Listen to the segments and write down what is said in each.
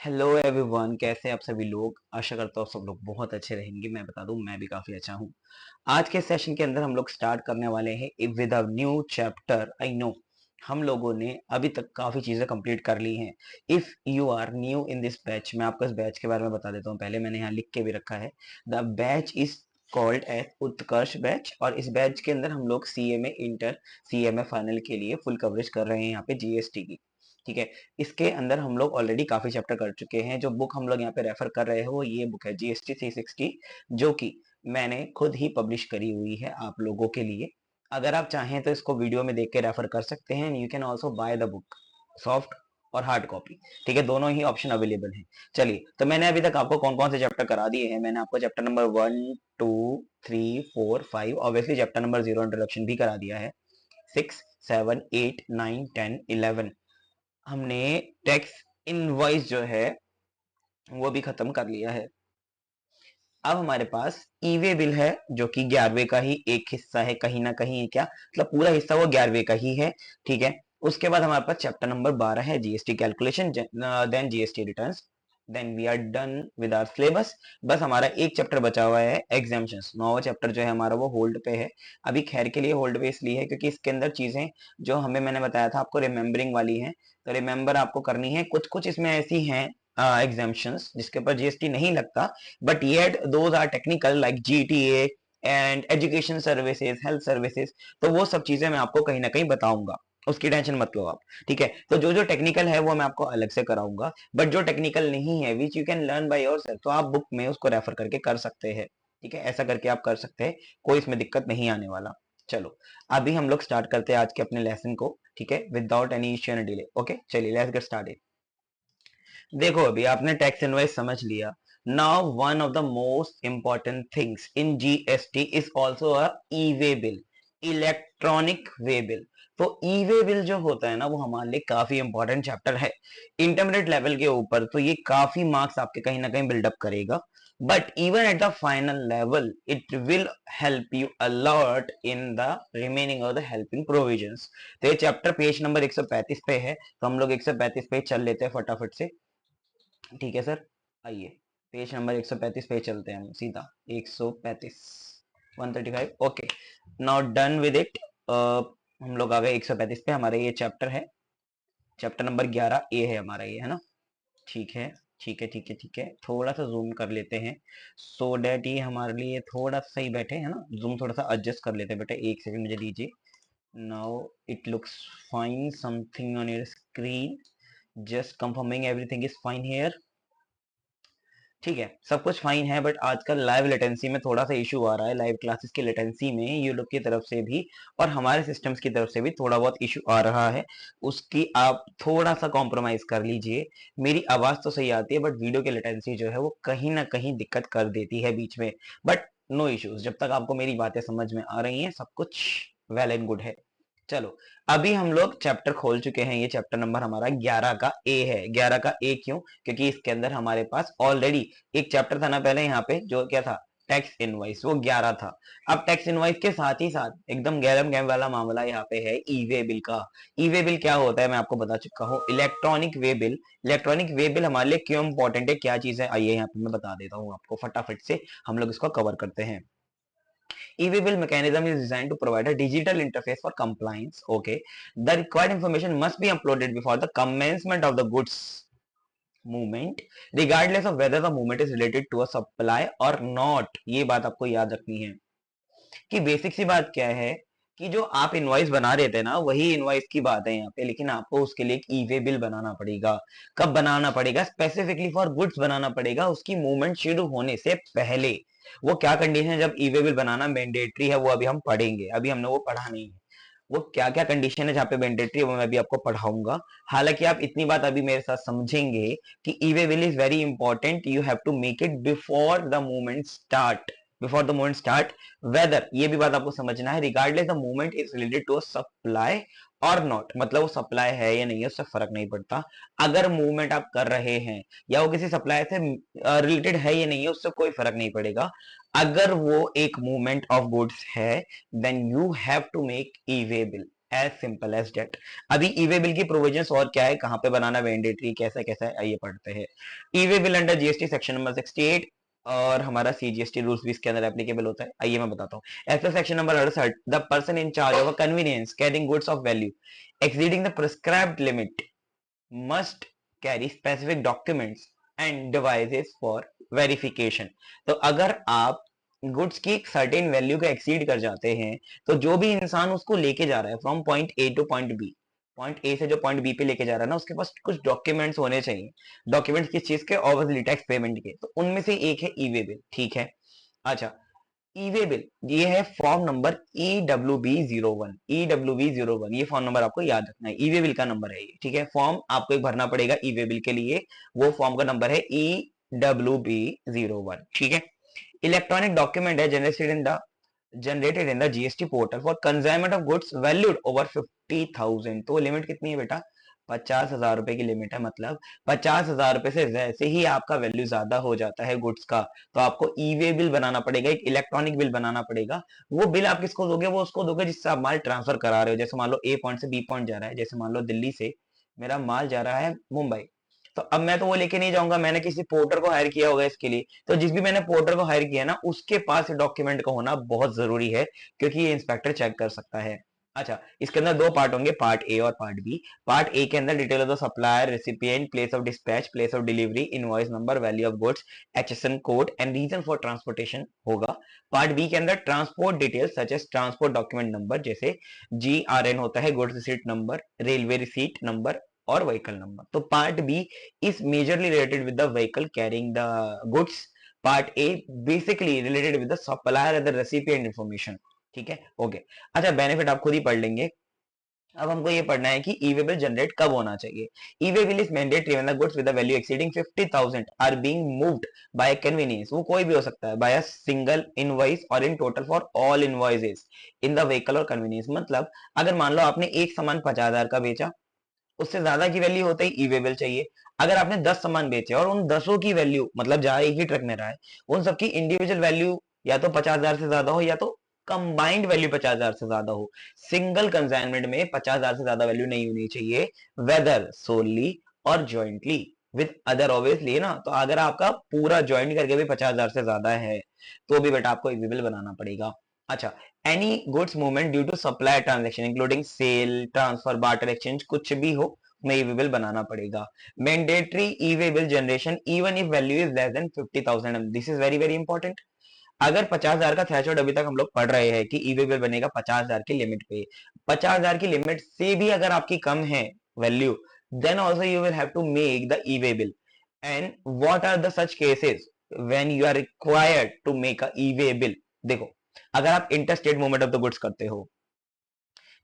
Hello everyone, कैसे आप सभी लोग। आशा करता हूँ सब लोग बहुत अच्छे रहेंगे। मैं बता दूं, मैं भी काफी अच्छा हूँ। आज के सेशन के अंदर हम लोग स्टार्ट करने वाले हैं with a new chapter. I know हम लोगों ने अभी तक काफी चीजें कंप्लीट कर ली हैं। If you are new in this batch, मैं आपको इस बैच के बारे में बता देता हूँ। पहले मैंने यहाँ लिख के भी रखा है। The batch is called as Utkarsh batch, और इस बैच के अंदर हम लोग सीएमए इंटर, सीएमए फाइनल के लिए फुल कवरेज कर रहे हैं यहाँ पे जीएसटी की। ठीक है। इसके अंदर हम लोग ऑलरेडी काफी चैप्टर कर चुके हैं। जो बुक हम लोग यहाँ पे रेफर कर रहे हो, ये बुक है जीएसटी 360, जो कि मैंने खुद ही पब्लिश करी हुई है आप लोगों के लिए। अगर आप चाहें तो इसको वीडियो में देख के रेफर कर सकते हैं। You can also by the book, soft और हार्ड कॉपी। ठीक है, दोनों ही ऑप्शन अवेलेबल हैं। चलिए, तो मैंने अभी तक आपको कौन कौन से चैप्टर करा दिए हैं। मैंने आपको chapter number 1, 2, 3, 4, 5, obviously chapter number 0 introduction भी करा दिया है। 6, 7, 8, 9, 10, 11 हमने टैक्स इनवॉइस जो है वो भी खत्म कर लिया है। अब हमारे पास ई वे बिल है, जो कि 11वें का ही एक हिस्सा है कहीं ना कहीं। क्या मतलब, पूरा हिस्सा वो 11वें का ही है। ठीक है। उसके बाद हमारे पास चैप्टर नंबर 12 है GST calculation, then GST returns, then we are done with our syllabus. बस हमारा एक चैप्टर बचा हुआ है एग्जाम्पशंस। 9वां चैप्टर जो है हमारा वो होल्ड पे है। अभी खैर के लिए होल्ड पे इसलिए है क्योंकि इसके अंदर चीजें जो हमें, मैंने बताया था आपको, रिमेम्बरिंग वाली है। तो रिमेम्बर आपको करनी है। कुछ कुछ इसमें ऐसी हैं एग्जाम्पशंस जिसके ऊपर जीएसटी नहीं लगता, but yet those are technical like GTA and education services, health services। तो वो सब चीजें मैं आपको कहीं ना कहीं बताऊंगा, उसकी टेंशन मत लो आप। ठीक है। तो जो जो टेक्निकल है वो मैं आपको अलग से कराऊंगा, बट जो टेक्निकल नहीं है which you can learn by yourself, तो आप बुक में उसको रेफर करके कर सकते हैं। ठीक है, ऐसा करके आप कर सकते हैं, कोई इसमें दिक्कत नहीं आने वाला। चलो, अभी हम लोग स्टार्ट करते हैं आज के अपने लेसन को। ठीक है, without any issue and delay. Okay, चलिए लेट्स गेट स्टार्टेड। देखो, अभी आपने टैक्स इनवॉइस समझ लिया। Now one of the most important things in GST is also a e way bill, electronic way bill. तो ई वे बिल जो होता है ना, वो हमारे लिए काफी इंपॉर्टेंट चैप्टर है। इंटरमीडिएट लेवल के ऊपर तो ये काफी मार्क्स आपके कहीं ना कहीं बिल्डअप करेगा, but even at the final level it will help you a lot in the remaining of the helping provisions। तो ये चैप्टर पेज नंबर 135 पे है, तो हम लोग 135 पे चल लेते हैं फटाफट से। ठीक है सर, आइए पेज नंबर 135 पे चलते हैं हम सीधा। 135, 135। Okay, now done with it. हम लोग आ गए 135 पे। हमारा ये चैप्टर है, चैप्टर नंबर 11 ए है हमारा ये, है ना। ठीक है, ठीक है, ठीक है, ठीक है। थोड़ा सा जूम कर लेते हैं सो डैट ये हमारे लिए थोड़ा सा सही बैठे, है ना। जूम थोड़ा सा एडजस्ट कर लेते हैं बेटा, एक सेकंड मुझे दीजिए। Now it looks fine, something on your screen, just confirming everything is fine here. ठीक है, सब कुछ फाइन है, बट आजकल लाइव लेटेंसी में थोड़ा सा इशू आ रहा है। लाइव क्लासेस की लेटेंसी में ये लोग की तरफ से भी और हमारे सिस्टम्स की तरफ से भी थोड़ा बहुत इशू आ रहा है। उसकी आप थोड़ा सा कॉम्प्रोमाइज कर लीजिए। मेरी आवाज तो सही आती है, बट वीडियो की लेटेंसी जो है वो कहीं ना कहीं दिक्कत कर देती है बीच में। बट नो इश्यूज, जब तक आपको मेरी बातें समझ में आ रही हैं सब कुछ वेल एंड गुड है। चलो, अभी हम लोग चैप्टर खोल चुके हैं। ये चैप्टर नंबर हमारा 11 का ए है। 11 का ए क्यों? क्योंकि इसके अंदर हमारे पास ऑलरेडी एक चैप्टर था ना पहले यहाँ पे, जो क्या था, टैक्स इनवॉइस, वो 11 था। अब टैक्स इनवॉइस के साथ ही साथ एकदम गैरम गैम वाला मामला यहाँ पे है ई वे बिल का। ई वे बिल क्या होता है मैं आपको बता चुका हूँ, electronic way bill. Electronic way bill हमारे लिए क्यों इंपॉर्टेंट है, क्या चीज है, आइए यहाँ पे मैं बता देता हूँ आपको फटाफट से। हम लोग इसको कवर करते हैं। E-way mechanism is designed to provide a digital interface for compliance. Okay, the required information must be uploaded before the commencement of the goods movement, regardless of whether the movement is related to a supply or not। ये बात आपको याद रखनी है कि basic सी बात क्या है कि जो आप इनवॉइस बना रहे थे ना, वही इनवॉइस की बात है यहाँ पे, लेकिन आपको उसके लिए एक ई वे बिल बनाना पड़ेगा। कब बनाना पड़ेगा? स्पेसिफिकली फॉर गुड्स बनाना पड़ेगा, उसकी मूवमेंट शुरू होने से पहले। वो क्या कंडीशन है जब ई वे बिल बनाना मैंडेटरी है, वो अभी हम पढ़ेंगे, अभी हमने वो पढ़ा नहीं है। वो क्या क्या कंडीशन है जहाँ पे मैंडेटरी है वो मैं भी आपको पढ़ाऊंगा। हालांकि आप इतनी बात अभी मेरे साथ समझेंगे कि e way bill is very important, you have to make it before the movement start. Before the movement start, whether, ये भी बात आपको समझना है, regardless the movement is related to a supply और नॉट, मतलब वो सप्लाई है या नहीं है उससे फर्क नहीं पड़ता। अगर मूवमेंट आप कर रहे हैं या वो किसी सप्लाई से रिलेटेड है या नहीं है, उससे कोई फर्क नहीं पड़ेगा। अगर वो एक मूवमेंट ऑफ गुड्स है, then you have to make e way bill. As simple as that. अभी ई वे बिल की प्रोविजंस और क्या है, कहां पे बनाना मैंडेटरी, कैसा कैसा है, आइए पढ़ते हैं। E way bill under GST section number 68 और हमारा सीजीएसटी रूल्स भी इसके अंदर एप्लीकेबल होता है। आइए मैं बताता हूँ। As per section number 68, the person in charge of a conveyance carrying goods of value exceeding the prescribed limit must carry specific documents and devices for verification. तो अगर आप गुड्स की एक सर्टेन वैल्यू को एक्सीड कर जाते हैं, तो जो भी इंसान उसको लेके जा रहा है from point A to point B, point A से जो पॉइंट बी पे लेके जा रहा है ना, उसके पास कुछ डॉक्यूमेंट्स होने चाहिए। डॉक्यूमेंट्स किस चीज के? ऑब्वियसली टैक्स पेमेंट के। तो उनमें से एक है ई वे बिल, ठीक है। अच्छा, ई वे बिल ये है फॉर्म नंबर EWB01, EWB01, ये फॉर्म नंबर आपको याद रखना है, ई वे बिल का नंबर है ये, ठीक है। फॉर्म आपको एक भरना पड़ेगा ई वे बिल के लिए, वो फॉर्म का नंबर है EWB01, ठीक है। इलेक्ट्रॉनिक डॉक्यूमेंट है generated in the GST portal for consignment of goods valued over 50,000। तो लिमिट कितनी है बेटा? 50,000 रुपए की लिमिट है। मतलब 50,000 रुपए से जैसे ही आपका वैल्यू ज्यादा हो जाता है गुड्स का, तो आपको ई वे बिल बनाना पड़ेगा, एक इलेक्ट्रॉनिक बिल बनाना पड़ेगा। वो बिल आप किसको दोगे? वो उसको दोगे जिससे आप माल ट्रांसफर करा रहे हो। जैसे मान लो ए पॉइंट से बी पॉइंट जा रहा है, जैसे मान लो दिल्ली से मेरा माल जा रहा है मुंबई, तो अब मैं तो वो लेके नहीं जाऊंगा, मैंने किसी पोर्टर को हायर किया होगा इसके लिए। तो जिस भी मैंने पोर्टर को हायर किया ना, उसके पास डॉक्यूमेंट का होना बहुत जरूरी है, क्योंकि ये इंस्पेक्टर चेक कर सकता है। अच्छा, इसके अंदर दो पार्ट होंगे, पार्ट ए और पार्ट बी। पार्ट ए के अंदर detail of the supplier, recipient, place of dispatch, place of delivery, invoice number, value of goods, HSN code and reason for transportation होगा। पार्ट बी के अंदर transport details such as transport document number, जैसे GRN होता है goods receipt number, railway receipt number और vehicle number. तो part B is majorly related with the vehicle carrying the goods. Part A basically related with the supplier and the recipient information. ठीक है, okay. अच्छा, benefit आप खुद ही पढ़ लेंगे। अब हमको ये पढ़ना है कि ई वे बिल जनरेट कब होना चाहिए। E way bill is mandatory when the goods with the value exceeding 50,000 are being moved by conveyance. वो कोई भी हो सकता है, बाय अ सिंगल इनवॉइस और in total for all invoices in the vehicle और कन्वीनियंस। मतलब अगर मान लो आपने एक सामान 50,000 का बेचा, उससे ज्यादा की वैल्यू होते ही ई वे बिल चाहिए। अगर आपने 10 सामान बेचे और उन 10 की वैल्यू, मतलब जहां एक ही ट्रक में रहा है, उन सबकी इंडिविजुअल वैल्यू या तो 50,000 से ज्यादा हो या तो कंबाइंड वैल्यू 50,000 से ज्यादा हो। सिंगल कंसाइनमेंट में 50,000 से ज्यादा वैल्यू नहीं होनी चाहिए, वेदर सोली और ज्वाइंटली विद अदर, ऑब्वियसली ना। तो अगर आपका पूरा ज्वाइंट करके भी 50,000 से ज्यादा है, तो भी बेटा आपको ई वे बिल बनाना पड़ेगा। अच्छा, any goods movement due to supply transaction including sale, transfer, barter exchange, कुछ भी हो, में ई वे बिल बनाना पड़ेगा। Mandatory e way bill generation even if value is less than 50,000। This is very very important. अगर 50,000 का threshold अभी तक हम लोग पढ़ रहे हैं कि ई वे बिल बनेगा 50,000 की लिमिट पे, 50,000 की लिमिट से भी अगर आपकी कम है value, then also you will have to make the e way bill. And what are the such cases when you are required to make a e way bill? देखो, अगर आप interstate movement of the goods करते हो,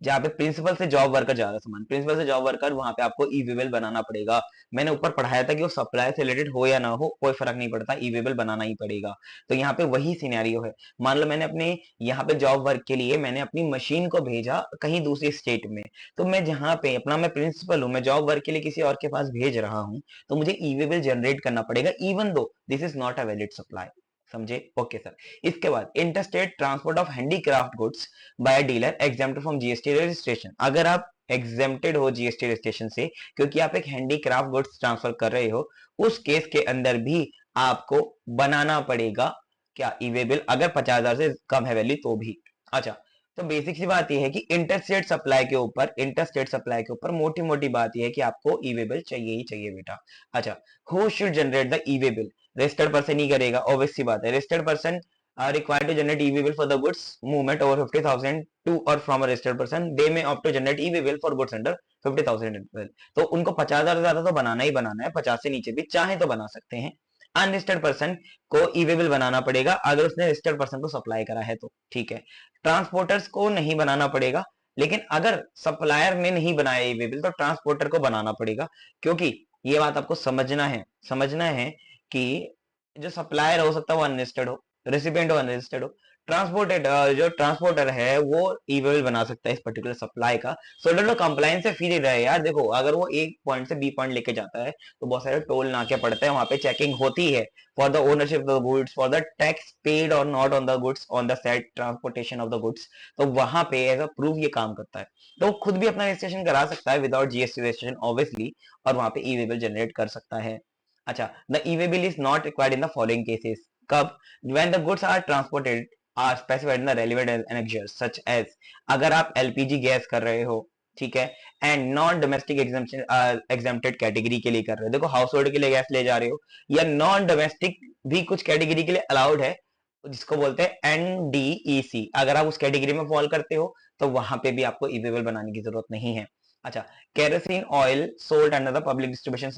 जहाँ पे principal से job worker जा रहा है सामान, प्रिंसिपल से जॉब वर्कर, वहां पे आपको ई वे बिल बनाना पड़ेगा। मैंने ऊपर पढ़ाया था कि वो सप्लाई से रिलेटेड हो या ना हो, कोई फर्क नहीं पड़ता, ई वे बिल बनाना ही पड़ेगा। तो यहाँ पे वही सिनेरियो है। मान लो मैंने अपने यहाँ पे जॉब वर्क के लिए मैंने अपनी मशीन को भेजा कहीं दूसरी स्टेट में, तो मैं जहाँ पे अपना, मैं प्रिंसिपल हूँ, मैं जॉब वर्क के लिए किसी और के पास भेज रहा हूँ, तो मुझे ई वे बिल जनरेट करना पड़ेगा, even though this is not a valid supply. समझे? Okay sir. इसके बाद interstate transport of handicraft goods by dealer exempted from GST registration. अगर आप एग्जेम्प्टेड हो जीएसटी रजिस्ट्रेशन से, क्योंकि आप एक हैंडीक्राफ्ट गुड्स ट्रांसफर कर रहे हो, उस केस के अंदर भी आपको बनाना पड़ेगा क्या? ई वे बिल, अगर 50,000 से कम है वैल्यू तो भी। अच्छा, तो बेसिक सी बात यह है कि इंटरस्टेट सप्लाई के ऊपर, इंटरस्टेट सप्लाई के ऊपर मोटी मोटी बात यह है कि आपको ई वे बिल चाहिए ही चाहिए बेटा। अच्छा, who should generate the e way bill? Registered person ही करेगा, ऑब्वियस सी बात है। Registered person are required to generate e-way bill for the goods movement over 50,000 to or from a registered person. They may opt to generate e-way bill for goods under 50,000 as well. तो उनको 50,000 से ज्यादा तो बनाना ही बनाना है, 50 से नीचे भी चाहे तो बना सकते हैं। अनरजिस्टर्ड पर्सन को ई-वे बिल बनाना पड़ेगा अगर उसने रजिस्टर्ड पर्सन को सप्लाई करा है तो, ठीक है। ट्रांसपोर्टर्स को नहीं बनाना पड़ेगा, लेकिन अगर सप्लायर ने नहीं बनाया ई-वे बिल तो ट्रांसपोर्टर को बनाना पड़ेगा, क्योंकि ये बात आपको समझना है कि जो सप्लायर हो सकता है वो अनरजिस्टर्ड हो, रेसिपिएंट हो अनरजिस्टर्ड हो, ट्रांसपोर्टेड जो ट्रांसपोर्टर है वो ई वे बिल बना सकता है इस पर्टिकुलर सप्लाई का, सो दैट वो कंप्लायंस से फ्री रहे। यार देखो, अगर वो एक पॉइंट से बी पॉइंट लेके जाता है तो बहुत सारे टोल नाके पड़ते हैं, वहां पे चेकिंग होती है for the ownership of the goods, for the tax paid और not on the goods on the said transportation of the goods. तो वहां पे एज अ प्रूफ ये काम करता है, तो वो खुद भी अपना रजिस्ट्रेशन करा सकता है विदाउट जीएसटी रजिस्ट्रेशन ऑब्वियसली, और वहां पे ई वे बिल जनरेट कर सकता है। अच्छा, the e way bill is not required in the following cases. कब? when the goods are transported are specified in the relevant annexures such as, अगर आप एलपीजी गैस कर रहे हो, ठीक है, and non domestic exempted category के लिए कर रहे हो, देखो हाउस होल्ड के लिए गैस ले जा रहे हो, या नॉन डोमेस्टिक भी कुछ कैटेगरी के लिए अलाउड है, जिसको बोलते हैं एनडीईसी, अगर आप उस कैटेगरी में फॉल करते हो तो वहां पे भी आपको ई वे बिल बनाने की जरूरत नहीं है। अच्छा, kerosene oil sold under the public distribution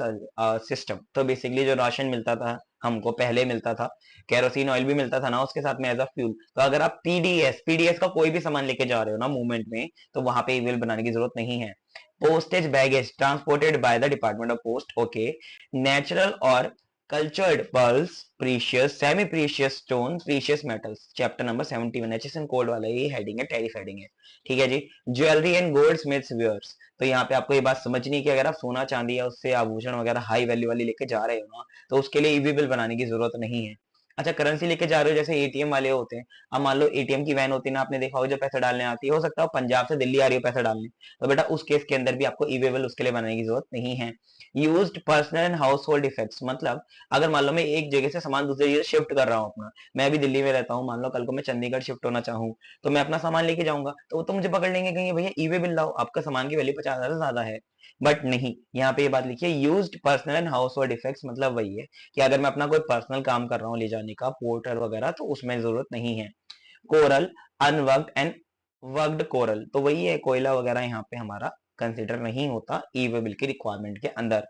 system, तो बेसिकली जो राशन मिलता था हमको, पहले मिलता था, केरोसिन ऑयल भी मिलता था ना उसके साथ में एज अ फ्यूल, तो अगर आप पीडीएस का कोई भी सामान लेके जा रहे हो ना मूवमेंट में, तो वहां पे ई वे बिल बनाने की जरूरत नहीं है। Postage baggage transported by the department of post, okay, natural और cultured pearls, precious, semi precious stone, precious metals, chapter number 71 HSN code वाला ये हेडिंग है, टैरिफ हेडिंग है, ठीक है जी। Jewellery and goldsmiths wares, तो यहाँ पे आपको ये बात समझनी है कि अगर आप सोना चांदी या उससे आभूषण वगैरह हाई वैल्यू वाली लेके जा रहे हो ना, तो उसके लिए ईवी बिल बनाने की जरूरत नहीं है। अच्छा, करेंसी लेके जा रहे हो, जैसे एटीएम वाले होते हैं, अब मान लो एटीएम की वैन होती है ना, आपने देखा हो जो पैसे डालने आती है, हो सकता है पंजाब से दिल्ली आ रही हो पैसे डालने, तो बेटा उस केस के अंदर भी आपको ई वे बिल उसके लिए बनाने की जरूरत नहीं है। Used personal and house hold effects, मतलब अगर मान लो मैं एक जगह से सामान दूसरी जगह शिफ्ट कर रहा हूँ अपना, मैं अभी दिल्ली में रहता हूँ, मान लो कल को मैं चंडीगढ़ शिफ्ट होना चाहूँ, तो मैं अपना सामान लेके जाऊंगा, तो वो तो मुझे पकड़ लेंगे, कहेंगे भैया ई वे बिल लाओ, आपका सामान की वैल्यू 50,000 से ज्यादा है। बट नहीं, यहाँ पे ये बात लिखी है used personal and house hold effects, मतलब वही है कि अगर मैं अपना कोई पर्सनल काम कर रहा हूँ ले जाने का, पोर्टर वगैरह, तो उसमें जरूरत नहीं है। कोरल, अनवर्कड एंड वर्कड कोरल, तो वही है, कोयला वगैरह यहाँ पे हमारा कंसिडर नहीं होता ई वे बिल की रिक्वायरमेंट के अंदर।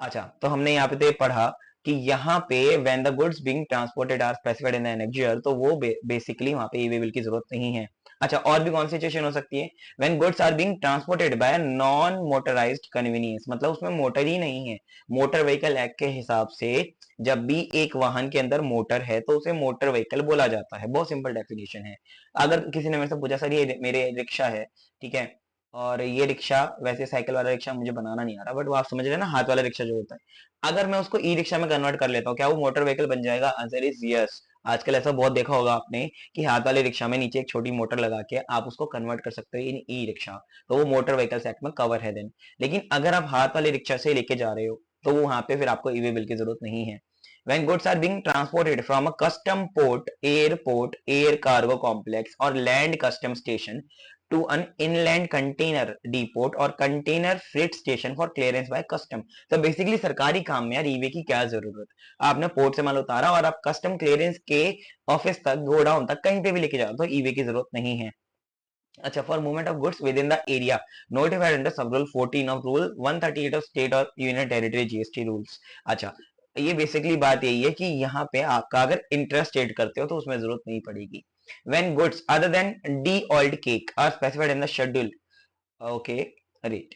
अच्छा, तो हमने यहाँ पे तो ये पढ़ा कि यहाँ पे when the goods being transported are specified in the annexure, तो वो बेसिकली वहां पे ई वे बिल की जरूरत नहीं है। अच्छा, और भी कौन सी सिचुएशन हो सकती है? When goods are being transported by non motorised conveyance, मतलब उसमें मोटर ही नहीं है। मोटर व्हीकल एक्ट के हिसाब से जब भी एक वाहन के अंदर मोटर है तो उसे मोटर व्हीकल बोला जाता है, बहुत सिंपल डेफिनेशन है। अगर किसी ने मेरे से पूछा, सर ये मेरे रिक्शा है, ठीक है, और ये रिक्शा, वैसे साइकिल वाला रिक्शा मुझे बनाना नहीं आ रहा, बट वो आप समझ रहे हैं ना, हाथ वाला रिक्शा जो होता है, अगर मैं उसको ई रिक्शा में कन्वर्ट कर लेता हूँ, क्या वो मोटर व्हीकल बन जाएगा? Answer is yes. आजकल ऐसा बहुत देखा होगा आपने कि हाथ वाले रिक्शा में नीचे एक छोटी मोटर लगा के आप उसको कन्वर्ट कर सकते हो इन ई रिक्शा, तो वो मोटर व्हीकल्स एक्ट में कवर है देन। लेकिन अगर आप हाथ वाले रिक्शा से लेके जा रहे हो, तो वहां पे फिर आपको ई वे बिल की जरूरत नहीं है। When goods are being transported from a custom port, airport, air cargo complex or land custom station to an inland container depot or container freight station for clearance by custom, तो basically सरकारी काम में यार e-way की क्या जरूरत? आपने port से माल उतारा और आप कस्टम क्लियरेंस के ऑफिस तक, गोडाउन तक, कहीं पे भी लेके जाओ, तो ईवे की जरूरत नहीं है। अच्छा, for movement of goods within the area notified under sub rule 14 of rule 138 of state और यूनियन टेरिटरी जीएसटी रूल्स। अच्छा, ये बेसिकली बात यही है कि यहाँ पे आपका अगर इंटरेस्ट एड करते हो तो उसमें जरूरत नहीं पड़ेगी। When goods other than de oiled cake are specified in the schedule, okay, rate,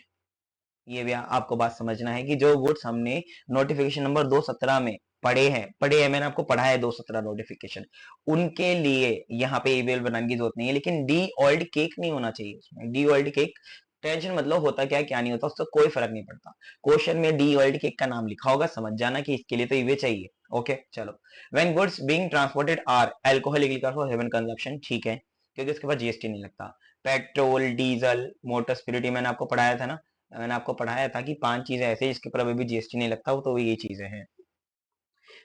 ये भी आपको बात समझना है कि जो गुड्स हमने नोटिफिकेशन नंबर 217 में पढ़े हैं, मैंने आपको पढ़ा है 217 नोटिफिकेशन, उनके लिए यहाँ पे ईमेल बनाने की जरूरत नहीं है। लेकिन डी ऑयल्ड केक नहीं होना चाहिए उसमें, डी ऑयल्ड केक, टेंशन मतलब होता क्या है क्या नहीं होता उससे कोई फर्क नहीं पड़ता। क्वेश्चन में डी ऑयल्ड केक का नाम लिखा होगा, समझ जाना कि इसके लिए तो ईवे चाहिए। ओके, चलो। When goods being transported are alcohol legal for human consumption, ठीक है, क्योंकि उसके पास जीएसटी नहीं लगता। पेट्रोल, डीजल, मोटर स्पिरिट, मैंने आपको पढ़ाया था ना, मैंने आपको पढ़ाया था कि 5 चीजें ऐसे जिसके ऊपर अभी भी जीएसटी नहीं लगता, वो तो ये चीजें हैं।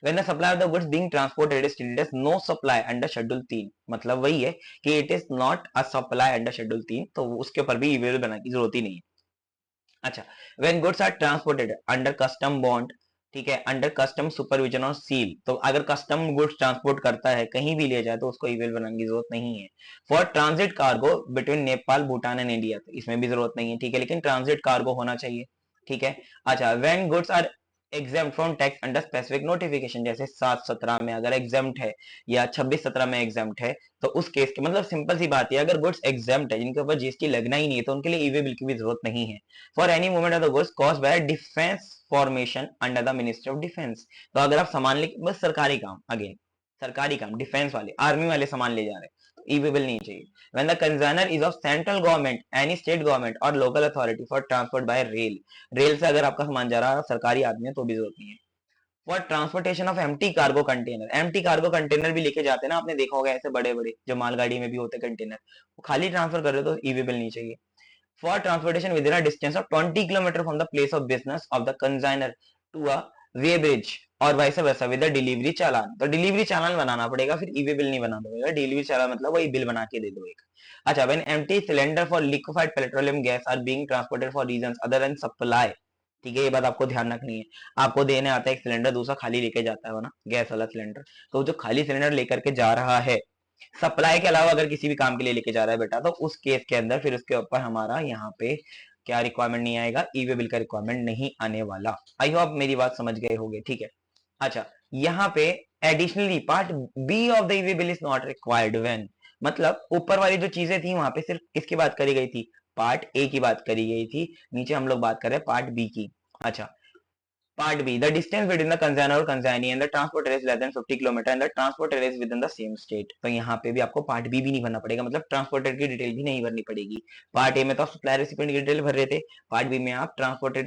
When the supply of the goods being transported is treated as no supply under schedule 3, मतलब वही है कि it is not a supply under schedule 3, तो उसके ऊपर भी ई-वे बिल बनाने की जरूरत ही नहीं है। अच्छा, when goods are transported under custom bond, ठीक है, अंडर कस्टम सुपरविजन और सील, तो अगर कस्टम गुड्स ट्रांसपोर्ट करता है कहीं भी ले जाए तो उसको ई-वे बिल बनाने की जरूरत नहीं है। For transit cargo between Nepal, Bhutan and India, तो इसमें भी जरूरत नहीं है, ठीक है, लेकिन ट्रांजिट कार्गो होना चाहिए, ठीक है। अच्छा, when goods are exempt from tax under specific notification, जैसे 717 में अगर एग्जाम है या 2617 में एग्जाम है, तो उस केस के मतलब सिंपल सी बात है, अगर गुड्स एग्जाम है जिनके ऊपर जीएसटी लगना ही नहीं है तो उनके लिए ई-वे बिल की भी जरूरत नहीं है। For any movement of the goods caused by defence formation under the ministry of defence, तो अगर आप सामान लेके, बस सरकारी काम, अगेन सरकारी काम, डिफेंस वाले, आर्मी वाले सामान ले जा रहे हैं, तो ई वे बिल नहीं चाहिए। When the consignor is of central government, any state government और local authority for transport by rail, rail से अगर आपका सामान जा रहा है सरकारी आदमी है तो भी जरूरत नहीं है। For transportation of empty cargo container, empty cargo container भी लेके जाते हैं ना, आपने देखा होगा ऐसे बड़े बड़े जो मालगाड़ी में भी होते हैं कंटेनर, वो खाली ट्रांसफर कर रहे हो तो ई वे बिल नहीं चाहिए। For transportation within a distance of 20 kilometre from the place of business of the consignor to a weighbridge और vice versa with delivery challan, तो डिलीवरी चालान बनाना पड़ेगा, फिर ई वे बिल नहीं बनाना पड़ेगा। डिलीवरी चालान मतलब वही बिल बना के दे दो एक। अच्छा, when empty cylinder for liquefied petroleum gas are being transported for reasons other than supply, ठीक है, ये बात आपको ध्यान रखनी है। आपको देने आता है एक सिलेंडर, दूसरा खाली लेके जाता है ना, गैस वाला सिलेंडर, तो जो खाली सिलेंडर लेकर के जा रहा है सप्लाई के अलावा अगर किसी भी काम के लिए लेके जा रहा है बेटा, तो उस केस के अंदर फिर उसके ऊपर हमारा यहाँ पे क्या रिक्वायरमेंट नहीं आएगा, ई वे बिल का रिक्वायरमेंट नहीं आने वाला। आई होप मेरी बात समझ गए होंगे, ठीक है। अच्छा, यहाँ पे additionally part B of the e way bill is not required when, मतलब ऊपर वाली जो चीजें थी वहां पे सिर्फ इसकी बात करी गई थी, पार्ट ए की बात करी गई थी, नीचे हम लोग बात कर रहे हैं पार्ट बी की। अच्छा, Part B, the distance between the consignor or consignee and the transporter is less than 50 kilometre and the transporter is within the same state, तो यहाँ पे भी आपको पार्ट बी भी नहीं भरना पड़ेगा, मतलब ट्रांसपोर्टर की डिटेल भी नहीं भरनी पड़ेगी। पार्ट ए में तो आप सप्लायर रेसिपिएंट की डिटेल भर रहे थे, पार्ट बी में आप ट्रांसपोर्टर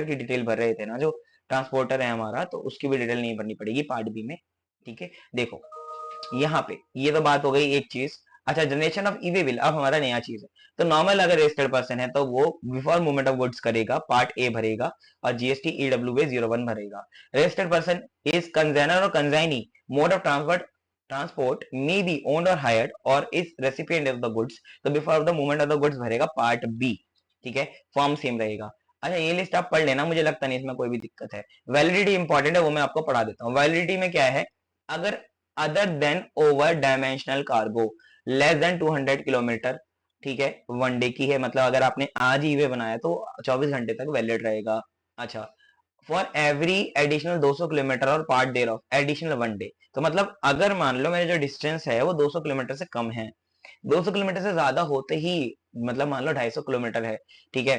की डिटेल भर रहे थे ना, जो ट्रांसपोर्टर है हमारा, तो उसकी भी डिटेल नहीं भरनी पड़ेगी पार्ट बी में, ठीक है। देखो यहाँ पे ये तो बात हो गई एक चीज। अच्छा, generation of e way bill अब हमारा नया चीज है, तो नॉर्मल अगर रजिस्टर्ड पर्सन है तो वो बिफोर मूवमेंट ऑफ गुड्स करेगा, पार्ट ए भरेगा और जीएसटी ईडब्ल्यूए 01 भरेगा। रजिस्टर्ड पर्सन इज कंसाइनर और consignee, mode of transport may be owned और हायर्ड और is recipient of the goods, तो before the movement of the goods भरेगा part B, ठीक है, फॉर्म सेम रहेगा। अच्छा, ये लिस्ट आप पढ़ लेना, मुझे लगता नहीं इसमें कोई भी दिक्कत है। वैलिडिटी इंपॉर्टेंट है, वो मैं आपको पढ़ा देता हूँ। वैलिडिटी में क्या है, अगर other than over dimensional cargo less then 200 kilometre, ठीक है, वन डे की है, मतलब अगर आपने आज ई वे बनाया तो 24 घंटे तक वैलिड रहेगा। अच्छा, फॉर एवरी एडिशनल 200 किलोमीटर और part thereof additional one day, तो मतलब अगर मान लो मेरे जो डिस्टेंस है वो 200 किलोमीटर से कम है, 200 किलोमीटर से ज्यादा होते ही, मतलब मान लो 250 किलोमीटर है, ठीक है,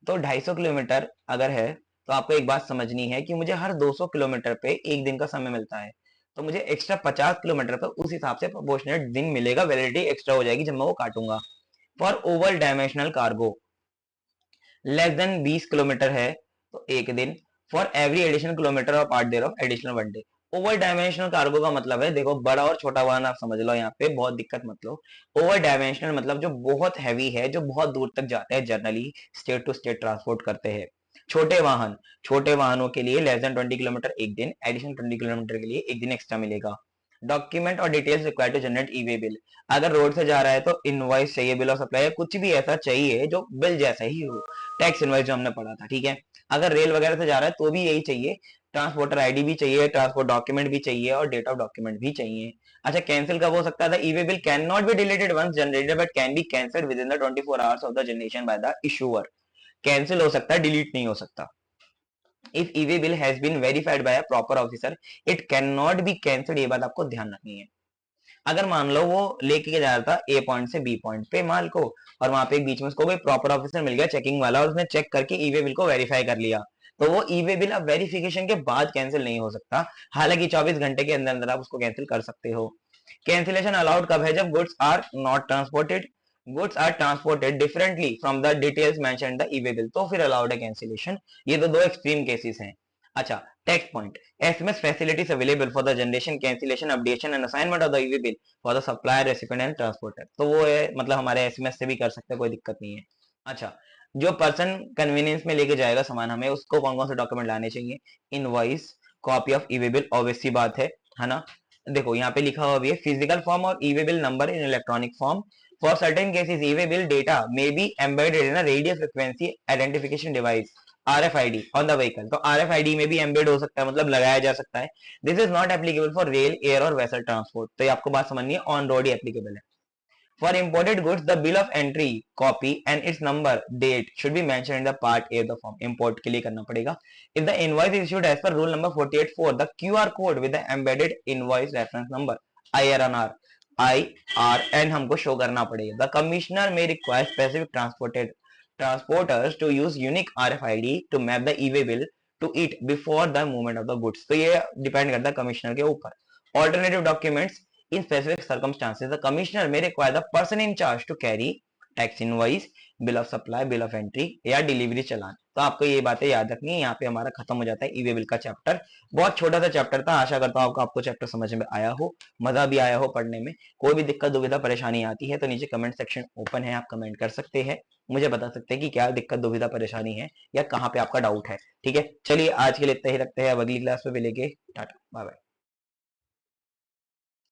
तो 250 किलोमीटर अगर है तो आपको एक बात समझनी है कि मुझे हर 200 किलोमीटर पे एक दिन का समय मिलता है, तो मुझे एक्स्ट्रा 50 किलोमीटर पर उस हिसाब से प्रोपोर्शनेट दिन मिलेगा, वैलिडिटी एक्स्ट्रा हो जाएगी जब मैं वो काटूंगा। For over dimensional cargo less than 20 kilometre है तो एक दिन, फॉर एवरी एडिशनल किलोमीटर और part thereof additional one day. Over dimensional cargo का मतलब है, देखो बड़ा और छोटा वाहन आप समझ लो, यहाँ पे बहुत दिक्कत मत लो। ओवर डायमेंशनल मतलब जो बहुत हैवी है, जो बहुत दूर तक जाते हैं, generally state to state transport करते हैं। छोटे वाहन, छोटे वाहनों के लिए लेस देन 20 किलोमीटर एक दिन, एडिशनल 20 किलोमीटर के लिए एक दिन एक्स्ट्रा मिलेगा। डॉक्यूमेंट और details required to generate e way bill, अगर रोड से जा रहा है तो इनवॉइस चाहिए, बिल ऑफ सप्लाई, कुछ भी ऐसा चाहिए जो बिल जैसा ही हो, टैक्स इनवॉइस जो हमने पढ़ा था, ठीक है। अगर रेल वगैरह से जा रहा है तो भी यही चाहिए, ट्रांसपोर्टर आईडी भी चाहिए, ट्रांसपोर्ट डॉक्यूमेंट भी चाहिए और डेट ऑफ डॉक्यूमेंट भी चाहिए। अच्छा, कैंसिल कब हो सकता था, e way bill can not be deleted once generated but can be cancelled within the 24 hours of the generation by the issuer, cancel हो सकता है, डिलीट नहीं हो सकता। If e way bill has been verified by a proper officer it can not be cancelled, ये बात आपको ध्यान रखनी है। अगर मान लो वो लेके जा रहा था ए पॉइंट से बी पॉइंट पे माल को, और वहां पे एक बीच में उसको कोई प्रॉपर ऑफिसर मिल गया चेकिंग वाला, और उसने चेक करके ई वे बिल को वेरीफाई कर लिया, तो वो ई वे बिल अब वेरिफिकेशन के बाद कैंसिल नहीं हो सकता, हालांकि 24 घंटे के अंदर अंदर आप उसको कैंसिल कर सकते हो। कैंसिलेशन अलाउड कब है, जब goods are transported differently from the details mentioned the e way bill, तो फिर अलाउड है कैंसिलेशन। ये तो दो एक्सट्रीम केसेस हैं। अच्छा, text point, SMS facilities available for the generation, cancellation, updation and assignment of the e way bill for the supplier, recipient and transporter, तो वो है, मतलब हमारे एसएमएस से भी कर सकते हैं, कोई दिक्कत नहीं है। अच्छा, जो पर्सन कन्वीनियंस में लेके जाएगा सामान, हमें उसको कौन कौन से डॉक्यूमेंट लाने चाहिए, invoice, copy of e way bill, obvious सी बात है ना। देखो यहाँ पे लिखा हुआ भी है, फिजिकल फॉर्म और e way bill number in electronic form, for certain cases e way bill data may be embedded in a radio frequency identification device RFID on the vehicle, तो RFID में भी एम्बेड हो सकता है, मतलब लगाया जा सकता है। This is not applicable for rail, air और वेसल ट्रांसपोर्ट, तो ये आपको बात समझनी है, ऑन रोड ही एप्लीकेबल है। For imported goods the bill of entry copy and its number date should be mention in the part A of the form, import के लिए करना पड़ेगा। If the invoice issued as per rule number 48(4) the QR code with the embedded invoice reference number IRN हमको show करना पड़ेगा। The commissioner में require specific transporters to use unique RFID to map the e-way bill to it before the movement of the goods. तो ये depend करता है commissioner के ऊपर। Alternative documents in specific circumstances the commissioner may require the person in charge to carry tax invoice, bill of supply, bill of entry या delivery challan. तो आपको ये बातें याद रखनी है। यहाँ पे हमारा खत्म हो जाता है ई वे बिल का चैप्टर। बहुत छोटा सा चैप्टर था। आशा करता हूँ आपको चैप्टर समझ में आया हो, मजा भी आया हो पढ़ने में। कोई भी दिक्कत दुविधा परेशानी आती है तो नीचे कमेंट सेक्शन ओपन है, आप कमेंट कर सकते हैं, मुझे बता सकते हैं कि क्या दिक्कत दुविधा परेशानी है या कहाँ पे आपका डाउट है। ठीक है, चलिए आज के लिए इतना ही रखते हैं। अब अगली क्लास में मिलेंगे। Tata, bye bye.